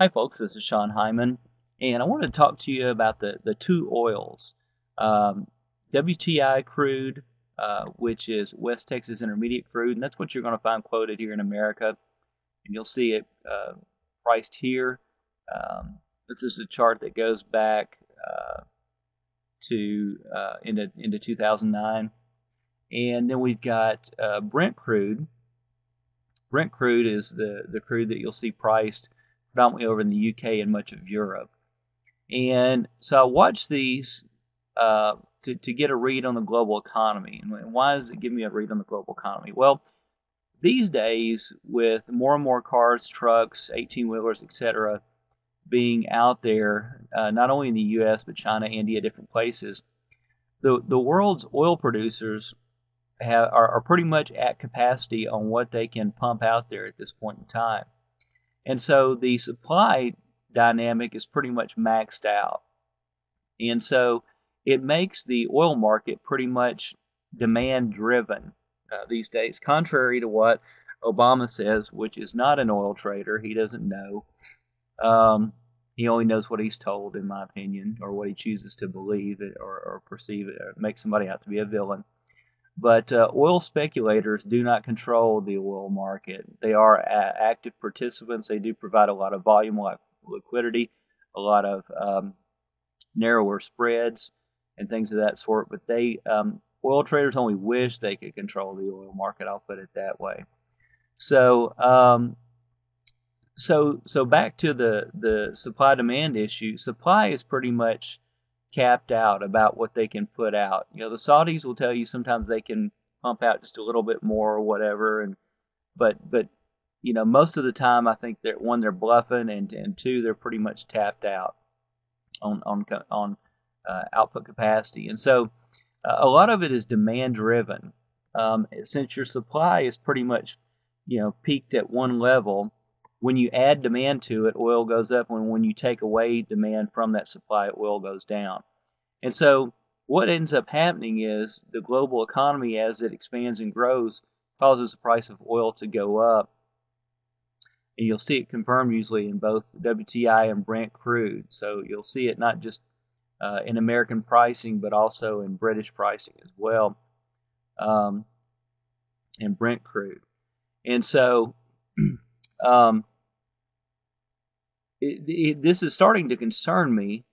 Hi, folks. This is Sean Hyman, and I wanted to talk to you about the two oils, um, WTI Crude, which is West Texas Intermediate Crude, and that's what you're going to find quoted here in America, and you'll see it priced here. This is a chart that goes back to into 2009, and then we've got Brent Crude. Brent Crude is the crude that you'll see priced predominantly over in the UK and much of Europe. And so I watch these to get a read on the global economy. And why does it give me a read on the global economy? Well, these days, with more and more cars, trucks, 18-wheelers, etc., being out there, not only in the U.S., but China, India, different places, the world's oil producers are pretty much at capacity on what they can pump out there at this point in time. And so the supply dynamic is pretty much maxed out. And so it makes the oil market pretty much demand driven these days, contrary to what Obama says, which is not an oil trader. He doesn't know. He only knows what he's told, in my opinion, or what he chooses to believe it or perceive it, or make somebody out to be a villain. But oil speculators do not control the oil market. They are active participants. They do provide a lot of volume, a lot of liquidity, a lot of narrower spreads, and things of that sort. But oil traders only wish they could control the oil market. I'll put it that way. So, so back to the supply demand issue. Supply is pretty much capped out about what they can put out. You know, the Saudis will tell you sometimes they can pump out just a little bit more or whatever, but you know, most of the time I think that one, they're bluffing, and two, they're pretty much tapped out on output capacity. And so a lot of it is demand driven. Since your supply is pretty much, you know, peaked at one level, when you add demand to it, oil goes up, and when you take away demand from that supply, oil goes down. And so what ends up happening is the global economy, as it expands and grows, causes the price of oil to go up. And you'll see it confirmed usually in both WTI and Brent crude. So you'll see it not just in American pricing, but also in British pricing as well, in Brent crude. And so this is starting to concern me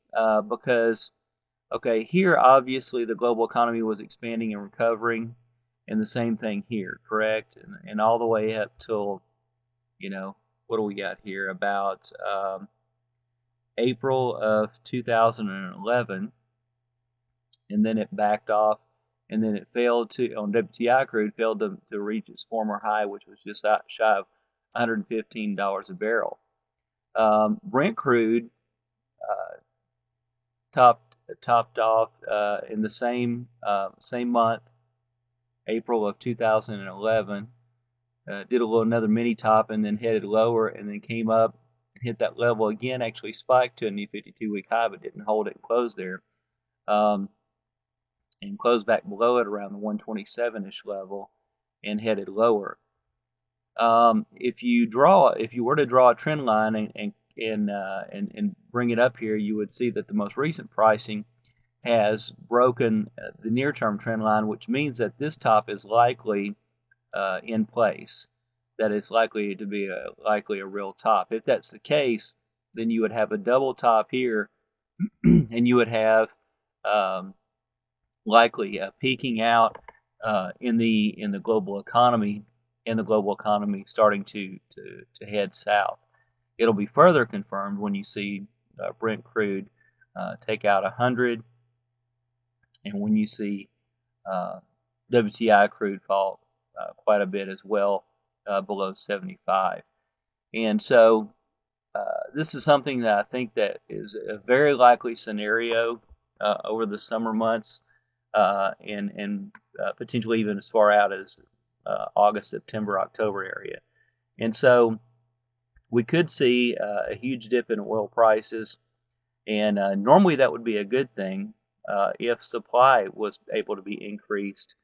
because, okay, here obviously the global economy was expanding and recovering, and the same thing here, correct? And all the way up till, you know, what do we got here? About April of 2011, and then it backed off, and then it failed to, on WTI crude, failed to reach its former high, which was just shy of $115 a barrel. Brent crude topped off in the same month, April of 2011. Did another mini top and then headed lower, and then came up and hit that level again. Actually spiked to a new 52-week high, but didn't hold it and close there. And closed back below it around the 127-ish level and headed lower. If you were to draw a trend line and bring it up here, you would see that the most recent pricing has broken the near-term trend line, which means that this top is likely in place. That is likely to be a real top. If that's the case, then you would have a double top here, and you would have likely peaking out in the global economy, and the global economy starting to head south. It'll be further confirmed when you see Brent crude take out 100, and when you see WTI crude fall quite a bit as well, below 75. And so this is something that I think that is a very likely scenario over the summer months, and potentially even as far out as August, September, October area. And so we could see a huge dip in oil prices, and normally that would be a good thing if supply was able to be increased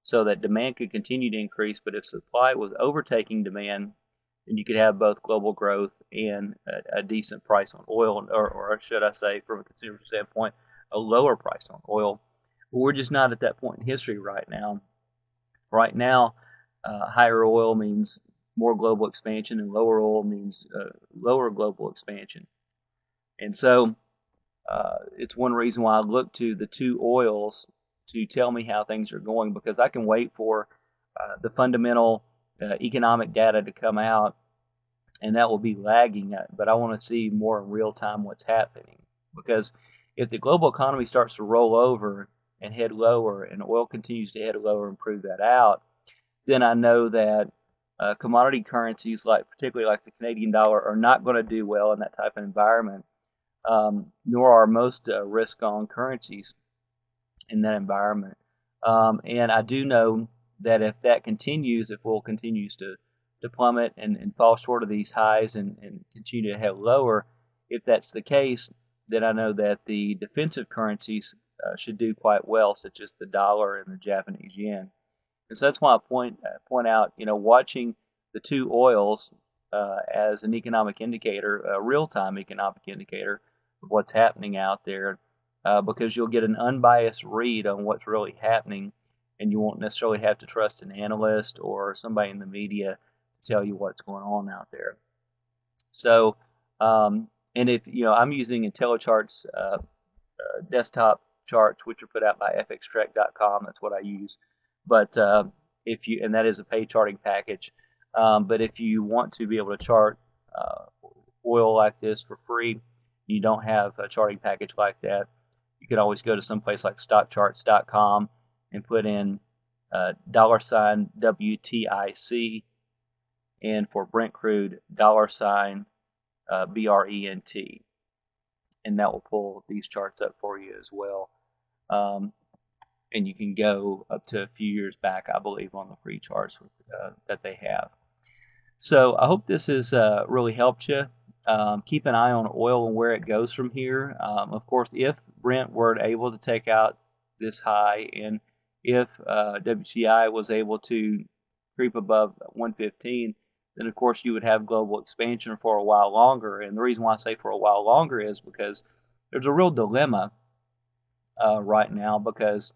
so that demand could continue to increase. But if supply was overtaking demand, then you could have both global growth and a decent price on oil, or should I say, from a consumer standpoint, a lower price on oil. But we're just not at that point in history right now. Right now, higher oil means more global expansion, and lower oil means lower global expansion. And so it's one reason why I look to the two oils to tell me how things are going, because I can wait for the fundamental economic data to come out, and that will be lagging. But I want to see more in real time what's happening, because if the global economy starts to roll over and head lower, and oil continues to head lower and prove that out, then I know that commodity currencies, particularly like the Canadian dollar, are not going to do well in that type of environment. Nor are most risk-on currencies in that environment. And I do know that if that continues, if oil continues to plummet and fall short of these highs and continue to head lower, if that's the case, then I know that the defensive currencies should do quite well, such as the dollar and the Japanese yen. And so that's why I point out, watching the two oils as an economic indicator, a real-time economic indicator of what's happening out there, because you'll get an unbiased read on what's really happening, and you won't necessarily have to trust an analyst or somebody in the media to tell you what's going on out there. So, and if I'm using IntelliChart's desktop charts, which are put out by fxtrack.com. That's what I use. But and that is a paid charting package. But if you want to be able to chart oil like this for free, you don't have a charting package like that, you can always go to some place like stockcharts.com and put in $WTIC, and for Brent Crude, $BRENT, and that will pull these charts up for you as well. And you can go up to a few years back, I believe, on the free charts that they have. So I hope this has really helped you. Keep an eye on oil and where it goes from here. Of course, if Brent were able to take out this high, and if WTI was able to creep above 115, then of course you would have global expansion for a while longer. And the reason why I say for a while longer is because there's a real dilemma right now, because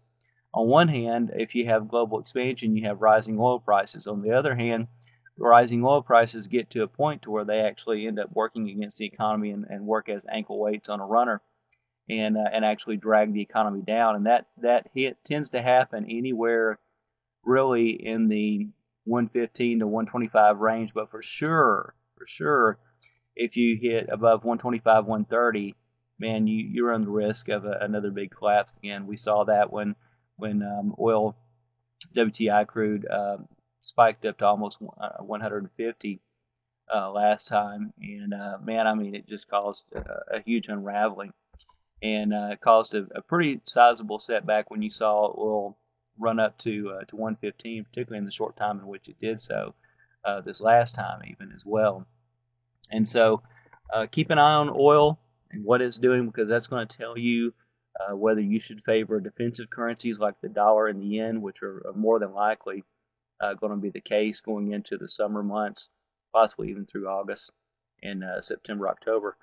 on one hand, if you have global expansion, you have rising oil prices. On the other hand, rising oil prices get to a point to where they actually end up working against the economy and work as ankle weights on a runner, and actually drag the economy down. And that hit tends to happen anywhere really in the 115 to 125 range. But for sure, if you hit above 125, 130, man, you run the risk of another big collapse again. We saw that when oil, WTI crude, spiked up to almost 150 last time, and man, I mean, it just caused a huge unraveling, and caused a pretty sizable setback when you saw oil run up to 115, particularly in the short time in which it did so this last time even as well. And so keep an eye on oil and what it's doing, because that's going to tell you whether you should favor defensive currencies like the dollar and the yen, which are more than likely going to be the case going into the summer months, possibly even through August and September, October.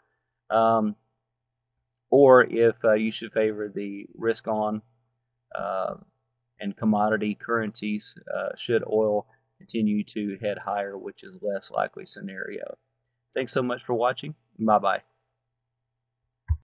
Or if you should favor the risk-on and commodity currencies should oil continue to head higher, which is a less likely scenario. Thanks so much for watching. Bye-bye.